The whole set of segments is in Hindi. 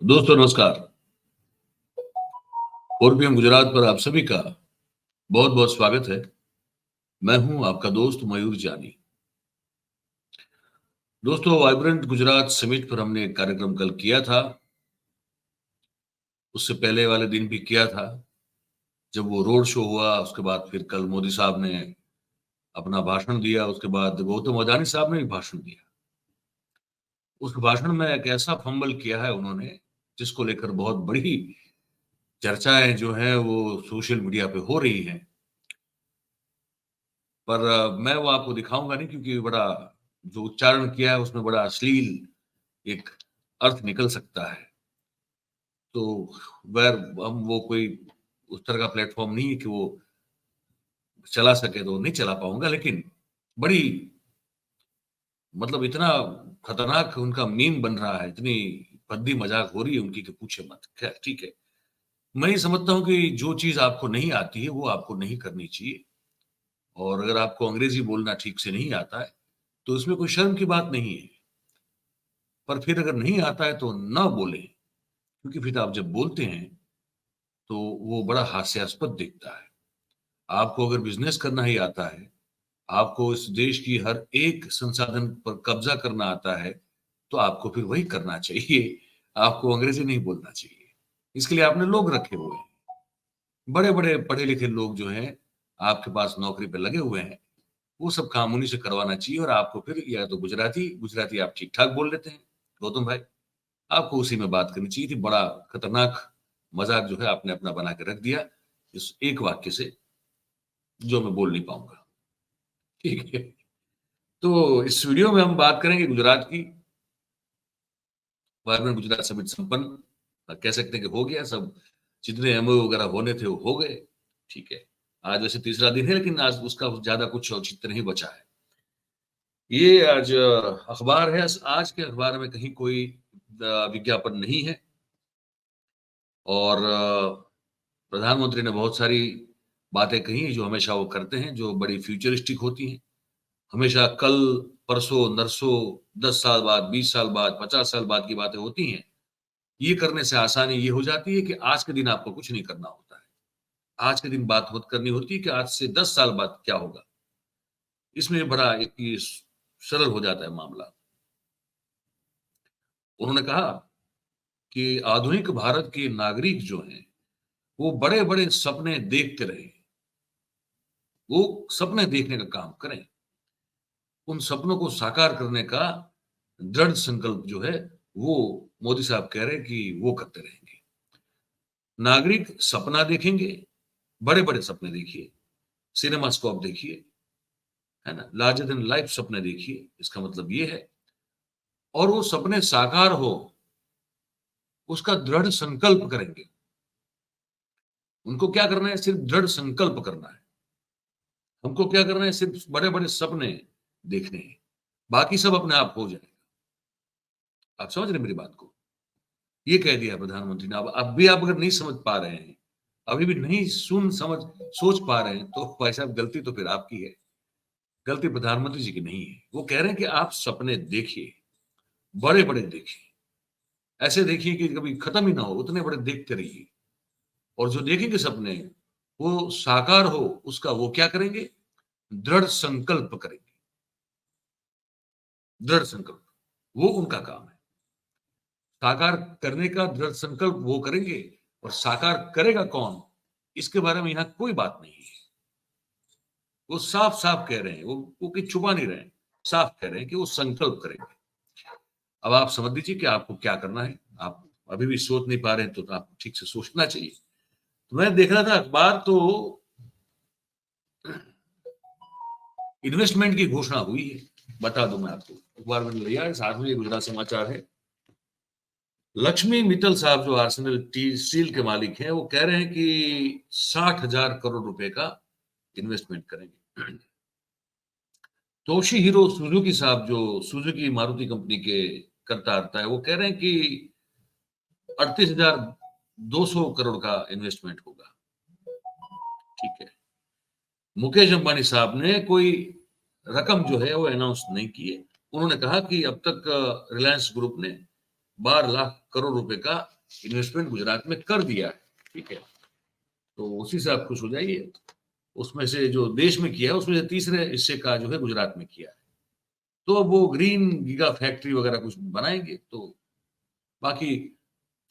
दोस्तों नमस्कार। ओरबीएम गुजरात पर आप सभी का बहुत बहुत स्वागत है। मैं हूं आपका दोस्त मयूर जानी। दोस्तों, वाइब्रेंट गुजरात समिट पर हमने एक कार्यक्रम कल किया था। उससे पहले वाले दिन भी किया था, जब वो रोड शो हुआ। उसके बाद फिर कल मोदी साहब ने अपना भाषण दिया। उसके बाद गौतम अडानी साहब ने भी भाषण दिया। उस भाषण में एक ऐसा फंबल किया है उन्होंने, जिसको लेकर बहुत बड़ी चर्चाएं जो है वो सोशल मीडिया पे हो रही हैं। पर मैं वो आपको दिखाऊंगा नहीं, क्योंकि बड़ा जो उच्चारण किया है उसमें बड़ा अश्लील एक अर्थ निकल सकता है। तो वह हम वो कोई उस तरह का प्लेटफॉर्म नहीं है कि वो चला सके, तो नहीं चला पाऊंगा। लेकिन बड़ी मतलब इतना खतरनाक उनका मीम बन रहा है, इतनी भद्दी मजाक हो रही है उनकी कि पूछे मत। खैर ठीक है। मैं ये समझता हूँ कि जो चीज आपको नहीं आती है वो आपको नहीं करनी चाहिए। और अगर आपको अंग्रेजी बोलना ठीक से नहीं आता है तो इसमें कोई शर्म की बात नहीं है। पर फिर अगर नहीं आता है तो ना बोले, क्योंकि फिर आप जब बोलते हैं तो वो बड़ा हास्यास्पद दिखता है। आपको अगर बिजनेस करना ही आता है, आपको इस देश की हर एक संसाधन पर कब्जा करना आता है, तो आपको फिर वही करना चाहिए। आपको अंग्रेजी नहीं बोलना चाहिए। इसके लिए आपने लोग रखे हुए हैं, बड़े बड़े पढ़े लिखे लोग जो हैं आपके पास नौकरी पे लगे हुए हैं। वो सब काम उन्हीं से करवाना चाहिए। और आपको फिर या तो गुजराती गुजराती आप ठीक ठाक बोल लेते हैं गौतम भाई, आपको उसी में बात करनी चाहिए थी। बड़ा खतरनाक मजाक जो है आपने अपना बना के रख दिया इस एक वाक्य से, जो मैं बोल नहीं पाऊंगा। ठीक है। तो इस वीडियो में हम बात करेंगे गुजरात की। वाइब्रेंट गुजरात समिट संपन्न कह सकते हैं कि हो गया सब। जितने एमओयू वगैरह होने थे वो हो गए। ठीक है। आज वैसे तीसरा दिन है, लेकिन आज उसका ज्यादा कुछ औचित्य नहीं बचा है। ये आज अखबार है। आज के अखबार में कहीं कोई विज्ञापन नहीं है। और प्रधानमंत्री ने बहुत सारी बातें कही हैं जो हमेशा वो करते हैं, जो बड़ी फ्यूचरिस्टिक होती हैं। हमेशा कल, परसों, नरसों, 10 साल बाद, 20 साल बाद, 50 साल बाद की बातें होती हैं। ये करने से आसानी ये हो जाती है कि आज के दिन आपको कुछ नहीं करना होता है। आज के दिन बात करनी होती है कि आज से 10 साल बाद क्या होगा। इसमें बड़ा एक ये सरल हो जाता है मामला। उन्होंने कहा कि आधुनिक भारत के नागरिक जो हैं वो बड़े बड़े सपने देखते रहे। वो सपने देखने का काम करें। उन सपनों को साकार करने का दृढ़ संकल्प जो है वो मोदी साहब कह रहे हैं कि वो करते रहेंगे। नागरिक सपना देखेंगे, बड़े बड़े सपने देखिए, सिनेमा स्कोप देखिए, है ना, लार्जर देन लाइफ सपने देखिए। इसका मतलब ये है। और वो सपने साकार हो उसका दृढ़ संकल्प करेंगे। उनको क्या करना है? सिर्फ दृढ़ संकल्प करना है। हमको क्या करना है? सिर्फ बड़े बड़े सपने देखने हैं। बाकी सब अपने आप हो जाएगा। आप समझ रहे मेरी बात को? ये कह दिया प्रधानमंत्री ने। अब भी आप अगर नहीं समझ पा रहे हैं, अभी भी नहीं सुन समझ सोच पा रहे हैं, तो भाई साहब गलती तो फिर आपकी है। गलती प्रधानमंत्री जी की नहीं है। वो कह रहे हैं कि आप सपने देखिए, बड़े बड़े देखिए। ऐसे देखिए कि कभी खत्म ही ना हो, उतने बड़े देखते रहिए। और जो देखेंगे सपने वो साकार हो, उसका वो क्या करेंगे? दृढ़ संकल्प करेंगे। दृढ़ संकल्प वो उनका काम है। साकार करने का दृढ़ संकल्प वो करेंगे। और साकार करेगा कौन, इसके बारे में यहां कोई बात नहीं है। वो साफ साफ कह रहे हैं, वो कि छुपा नहीं रहे हैं, साफ कह रहे हैं कि वो संकल्प करेंगे। अब आप समझ लीजिए कि आपको क्या करना है। आप अभी भी सोच नहीं पा रहे हैं, तो आपको ठीक से सोचना चाहिए। तो मैं देख रहा था अखबार, तो इन्वेस्टमेंट की घोषणा हुई है। बता दूं मैं आपको, अखबार में लिया है, साथ में गुजरात समाचार है। लक्ष्मी मित्तल साहब जो आर्सेनल स्टील के मालिक हैं, वो कह रहे हैं कि 60,000 करोड़ रुपए का इन्वेस्टमेंट करेंगे। तोशी हीरो सुजुकी साहब जो सुजुकी मारुति कंपनी के करता आता है, वो कह रहे हैं कि 38,200 करोड़ का इन्वेस्टमेंट होगा। ठीक है। मुकेश अंबानी साहब ने कोई रकम जो है वो अनाउंस नहीं की है। उन्होंने कहा कि अब तक रिलायंस ग्रुप ने 12 लाख करोड़ रुपए का इन्वेस्टमेंट गुजरात में कर दिया है, ठीक है, तो उसी से आप खुश हो जाइए। उसमें से जो देश में किया है उसमें से तीसरे हिस्से का जो है गुजरात में किया है। तो अब वो ग्रीन गीगा फैक्ट्री वगैरह कुछ बनाएंगे। तो बाकी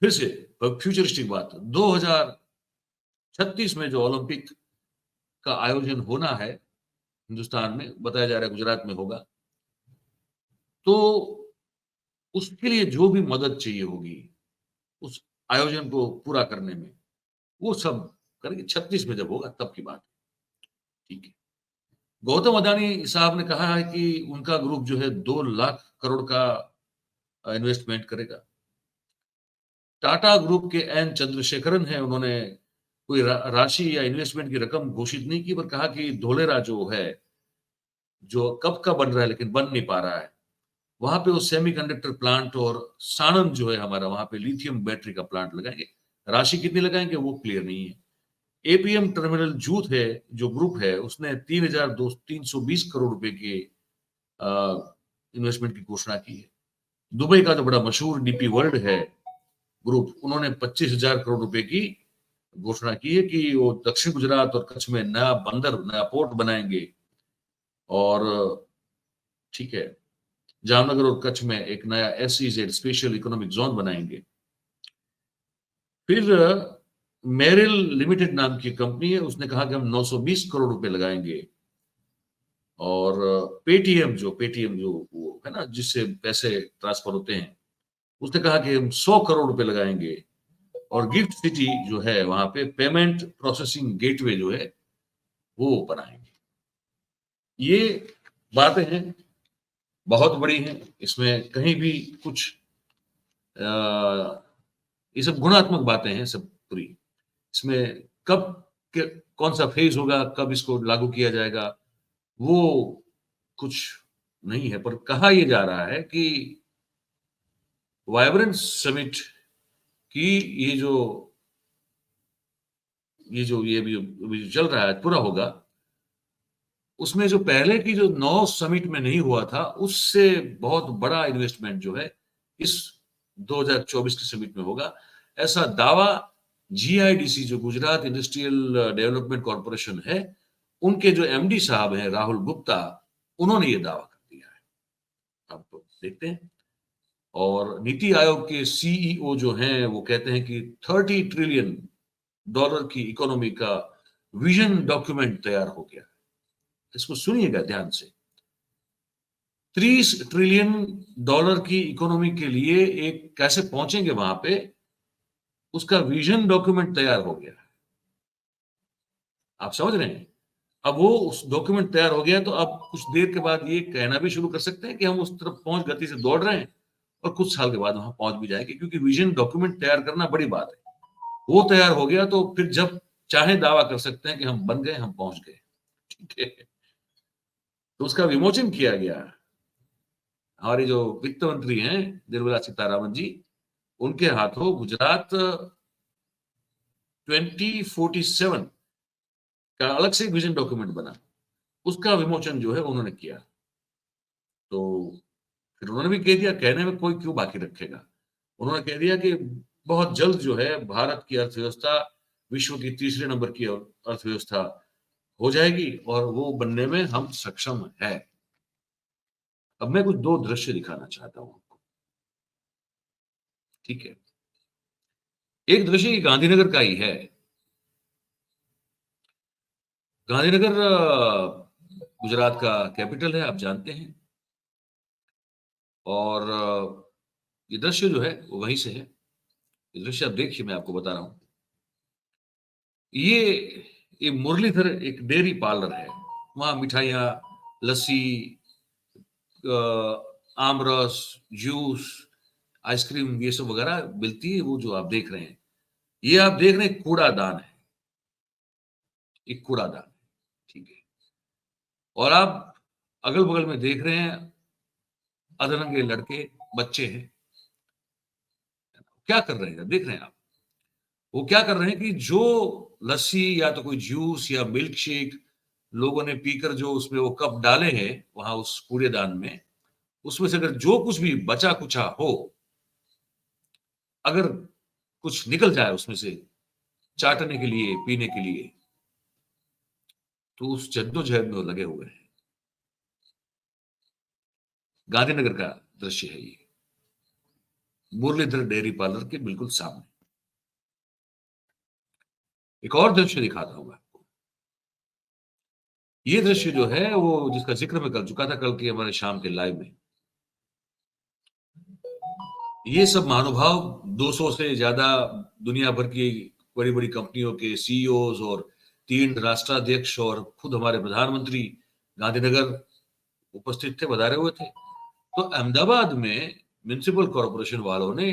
फिर से फ्यूचरिस्टिक बात, 2036 में जो ओलंपिक का आयोजन होना है हिंदुस्तान में, बताया जा रहा है गुजरात में होगा, तो उसके लिए जो भी मदद चाहिए होगी उस आयोजन को पूरा करने में, वो सब करेंगे। 36 में जब होगा तब की बात, ठीक है। गौतम अदानी साहब ने कहा है कि उनका ग्रुप जो है 2 लाख करोड़ का इन्वेस्टमेंट करेगा। टाटा ग्रुप के एन चंद्रशेखरन है, उन्होंने कोई राशि या इन्वेस्टमेंट की रकम घोषित नहीं की, पर कहा कि धोलेरा जो है, जो कब का बन रहा है लेकिन बन नहीं पा रहा है, वहां पे वो सेमीकंडक्टर प्लांट, और सानंद जो है हमारा, वहां पे लिथियम बैटरी का प्लांट लगाएंगे। राशि कितनी लगाएंगे वो क्लियर नहीं है। एपीएम टर्मिनल जूथ है, जो ग्रुप है, उसने 320 करोड़ रुपए के इन्वेस्टमेंट की घोषणा की है। दुबई का तो बड़ा मशहूर डीपी वर्ल्ड है ग्रुप, उन्होंने 25,000 करोड़ रुपए की घोषणा की है कि वो दक्षिण गुजरात और कच्छ में नया बंदर, नया पोर्ट बनाएंगे। और ठीक है, जामनगर और कच्छ में एक नया SEZ स्पेशल इकोनॉमिक जोन बनाएंगे। फिर मेरिल लिमिटेड नाम की कंपनी है, उसने कहा कि हम 920 करोड़ रुपए लगाएंगे। और पेटीएम जो वो है ना, जिससे पैसे ट्रांसफर होते हैं, उसने कहा कि हम 100 करोड़ रुपए लगाएंगे। और गिफ्ट सिटी जो है, वहां पे पेमेंट प्रोसेसिंग गेटवे जो है वो बनाएंगे। ये बातें हैं, बहुत बड़ी हैं, इसमें कहीं भी कुछ ये सब गुणात्मक बातें हैं सब पूरी। इसमें कब कौन सा फेज होगा, कब इसको लागू किया जाएगा, वो कुछ नहीं है। पर कहा यह जा रहा है कि वाइब्रेंट समिट की ये भी जो चल रहा है पूरा होगा, उसमें जो पहले की जो 9 समिट में नहीं हुआ था, उससे बहुत बड़ा इन्वेस्टमेंट जो है इस 2024 के समिट में होगा, ऐसा दावा GIDC, जो गुजरात इंडस्ट्रियल डेवलपमेंट कॉर्पोरेशन है, उनके जो MD साहब हैं राहुल गुप्ता, उन्होंने ये दावा कर दिया है। अब तो देखते हैं। और नीति आयोग के CEO जो हैं, वो कहते हैं कि $30 ट्रिलियन की इकोनॉमी का विजन डॉक्यूमेंट तैयार हो गया। इसको सुनिएगा ध्यान से। $30 ट्रिलियन की इकोनॉमी के लिए एक कैसे पहुंचेंगे वहां पे, उसका विजन डॉक्यूमेंट तैयार हो गया। आप समझ रहे हैं? अब वो उस डॉक्यूमेंट तैयार हो गया, तो अब कुछ देर के बाद ये कहना भी शुरू कर सकते हैं कि हम उस तरफ पहुंच गति से दौड़ रहे हैं, और कुछ साल के बाद वहां पहुंच भी जाएंगे, क्योंकि विजन डॉक्यूमेंट तैयार करना बड़ी बात है। वो तैयार हो गया तो फिर जब चाहे दावा कर सकते हैं कि हम बन गए, हम पहुंच गए, ठीक है। तो उसका विमोचन किया गया। हमारे जो वित्त मंत्री हैं निर्मला सीतारामन जी, उनके हाथों गुजरात 2047 का अलग से विजन डॉक्यूमेंट बना, उसका विमोचन जो है उन्होंने किया। तो फिर उन्होंने भी कह दिया, कहने में कोई क्यों बाकी रखेगा, उन्होंने कह दिया कि बहुत जल्द जो है भारत की अर्थव्यवस्था विश्व की तीसरे नंबर की अर्थव्यवस्था हो जाएगी, और वो बनने में हम सक्षम है। अब मैं कुछ 2 दृश्य दिखाना चाहता हूं आपको, ठीक है। एक दृश्य गांधीनगर का ही है। गांधीनगर गुजरात का कैपिटल है, आप जानते हैं। और ये दृश्य जो है वो वहीं से है। ये दृश्य आप देखिए, मैं आपको बता रहा हूं। ये मुरलीधर एक डेयरी पार्लर है, वहां मिठाइयां, लस्सी, आमरस, जूस, आइसक्रीम, ये सब वगैरह मिलती है। वो जो आप देख रहे हैं, ये आप देख रहे हैं कूड़ादान है, एक कूड़ादान, ठीक है। और आप अगल बगल में देख रहे हैं अधरंगे लड़के, बच्चे हैं, क्या कर रहे हैं देख रहे हैं आप। वो क्या कर रहे हैं कि जो लस्सी या तो कोई जूस या मिल्क शेक लोगों ने पीकर जो उसमें वो कप डाले हैं वहां उस कूड़ेदान में, उसमें से अगर जो कुछ भी बचा कुचा हो, अगर कुछ निकल जाए उसमें से चाटने के लिए, पीने के लिए, तो उस जद्दोजहद में वो लगे हुए हैं। गांधीनगर का दृश्य है ये, मुरलीधर डेयरी पार्लर के बिल्कुल सामने। एक और दृश्य दिखाता हूं आपको। ये दृश्य जो है वो जिसका जिक्र मैं कर चुका था कल के हमारे शाम के लाइव में। ये सब महानुभाव 200 से ज्यादा दुनिया भर की बड़ी बड़ी कंपनियों के सीईओज और 3 राष्ट्राध्यक्ष और खुद हमारे प्रधानमंत्री गांधीनगर उपस्थित थे, बधारे हुए थे। तो अहमदाबाद में म्युनिसिपल कॉर्पोरेशन वालों ने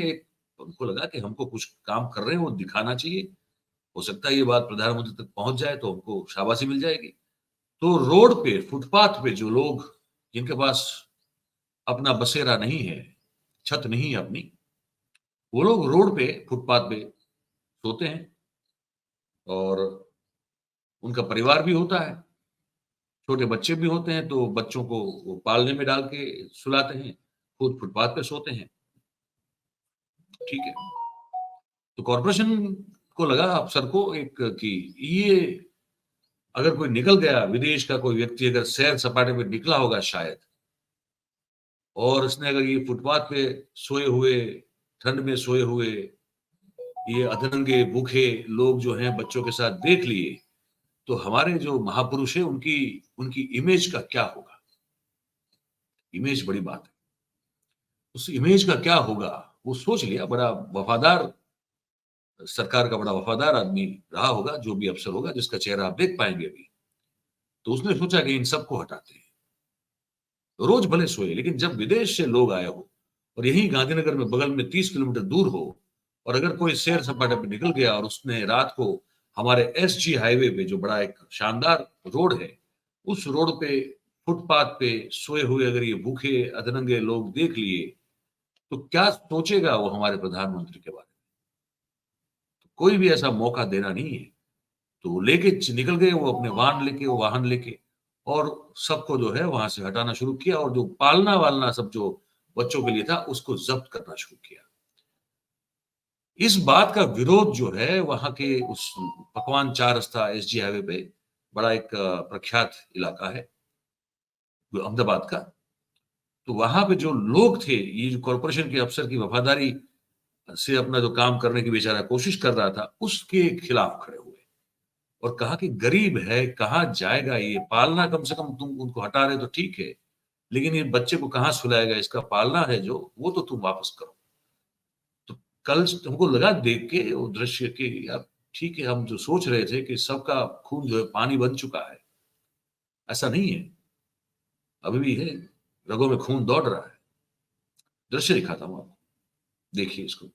उनको लगा कि हमको कुछ काम कर रहे हैं वो दिखाना चाहिए, हो सकता है ये बात प्रधानमंत्री तक पहुंच जाए तो हमको शाबाशी मिल जाएगी। तो रोड पे, फुटपाथ पे जो लोग जिनके पास अपना बसेरा नहीं है, छत नहीं है अपनी, वो लोग रोड पे, फुटपाथ पे सोते हैं और उनका परिवार भी होता है, छोटे बच्चे भी होते हैं, तो बच्चों को वो पालने में डाल के सुलाते हैं, खुद फुटपाथ पे सोते हैं। ठीक है, तो कॉर्पोरेशन को लगा, अफसर को एक, कि ये अगर कोई निकल गया, विदेश का कोई व्यक्ति अगर सैर सपाटे पे निकला होगा शायद, और उसने अगर ये फुटपाथ पे सोए हुए, ठंड में सोए हुए ये अधनंगे भूखे लोग जो हैं बच्चों के साथ देख लिए, तो हमारे जो महापुरुष है उनकी उनकी इमेज का क्या होगा। इमेज बड़ी बात है, उस इमेज का क्या होगा वो सोच लिया। बड़ा वफादार, सरकार का बड़ा वफादार आदमी रहा होगा, जो भी अफसर होगा जिसका चेहरा आप देख पाएंगे अभी। तो उसने सोचा कि इन सबको हटाते हैं, रोज भले सोए, लेकिन जब विदेश से लोग आए हो और यही गांधीनगर में बगल में 30 किलोमीटर दूर हो, और अगर कोई सैर सपाटे पे निकल गया और उसने रात को हमारे एसजी हाईवे पे, जो बड़ा एक शानदार रोड है, उस रोड पे फुटपाथ पे सोए हुए अगर ये भूखे अधनंगे लोग देख लिए, तो क्या सोचेगा वो हमारे प्रधानमंत्री के बारे में। तो कोई भी ऐसा मौका देना नहीं है। तो वो लेके निकल गए, वो अपने वाहन लेके और सबको जो है वहां से हटाना शुरू किया, और जो पालना वालना सब जो बच्चों के लिए था उसको जब्त करना शुरू किया। इस बात का विरोध जो है वहां के उस पकवान 4 रास्ता एसजी हाईवे पे, बड़ा एक प्रख्यात इलाका है अहमदाबाद का, तो वहां पे जो लोग थे, ये जो कॉर्पोरेशन के अफसर की वफादारी से अपना जो काम करने की बेचारा कोशिश कर रहा था, उसके खिलाफ खड़े हुए और कहा कि गरीब है, कहाँ जाएगा ये, पालना कम से कम तुम उनको हटा रहे तो ठीक है, लेकिन ये बच्चे को कहाँ सुलाएगा, इसका पालना है जो, वो तो तुम वापस करो। तो कल हमको लगा देख के वो दृश्य कि यार ठीक है, हम जो सोच रहे थे कि सबका खून जो है पानी बन चुका है, ऐसा नहीं है, अभी भी है, रगों में खून दौड़ रहा है। दृश्य दिखाता हूं आपको, देखिए इसको।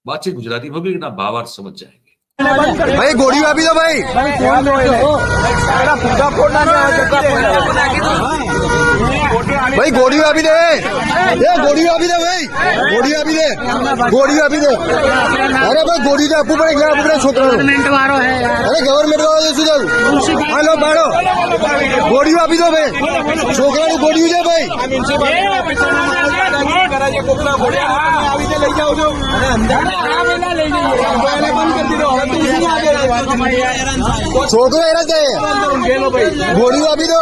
बातचीत गुजराती में भी ना भावार्थ समझ जाएंगे। भाई गोड़ी આપી દો ભાઈ भाई गोड़ी આપી દે એ गोड़ी આપી દે ભાઈ गोड़ी આપી દે अरे भाई गोड़ी तो આપવું પડે આપવું પડે છોકરાને અરે ગવર્મેન્ટ વાળો શું થયું હાલો બાળો गोड़ी આપી દો ભાઈ છોકરાનું गोड़ी છે ભાઈ છોકરો હેરા છે गोड़ी આપી દો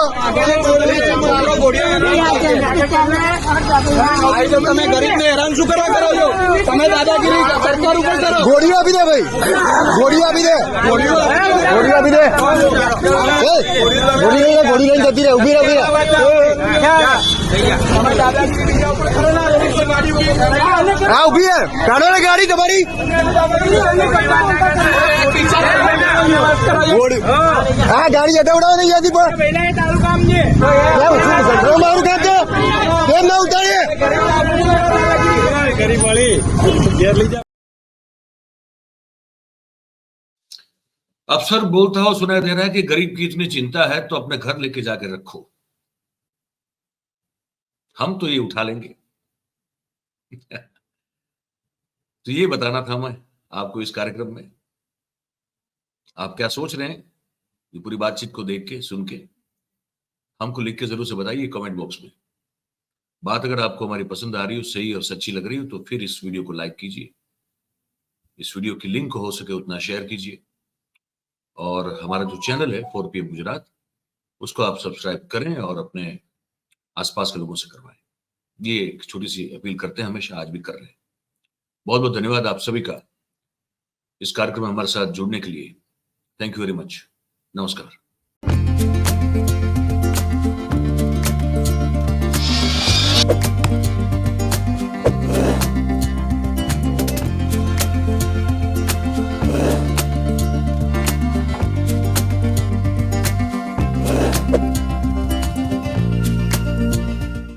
તમે ગરીબને હેરાન શું કરવા કરો છો તમે દાદાગીરી સરકાર ઉપર કરો गोड़ी આપી દે ભાઈ गोड़ी આપી દે गोड़ी આપી દે गोड़ी લઈને જતી રહે ઉભી રહે હા ઉભી હે કાઢો ને ગાડી તમારી હા ગાડી હટાવડાવો નહીં જતી પણ મારું ખાતે કેમ ના ઉતારીએ ગરીબ વાળી ઘેર લઈ જા। अफसर बोलता हो सुनाई दे रहा है कि गरीब की इतनी चिंता है तो अपने घर लेके जाके रखो, हम तो ये उठा लेंगे। तो ये बताना था मैं आपको इस कार्यक्रम में। आप क्या सोच रहे हैं ये पूरी बातचीत को देख के, सुन के? हमको लिख के जरूर से बताइए कमेंट बॉक्स में। बात अगर आपको हमारी पसंद आ रही हो, सही और सच्ची लग रही हो, तो फिर इस वीडियो को लाइक कीजिए, इस वीडियो की लिंक हो सके उतना शेयर कीजिए और हमारा जो चैनल है 4 PM गुजरात उसको आप सब्सक्राइब करें और अपने आसपास के लोगों से करवाएं। ये एक छोटी सी अपील करते हैं, हमेशा आज भी कर रहे हैं। बहुत बहुत धन्यवाद आप सभी का इस कार्यक्रम में हमारे साथ जुड़ने के लिए। Thank you very much. नमस्कार।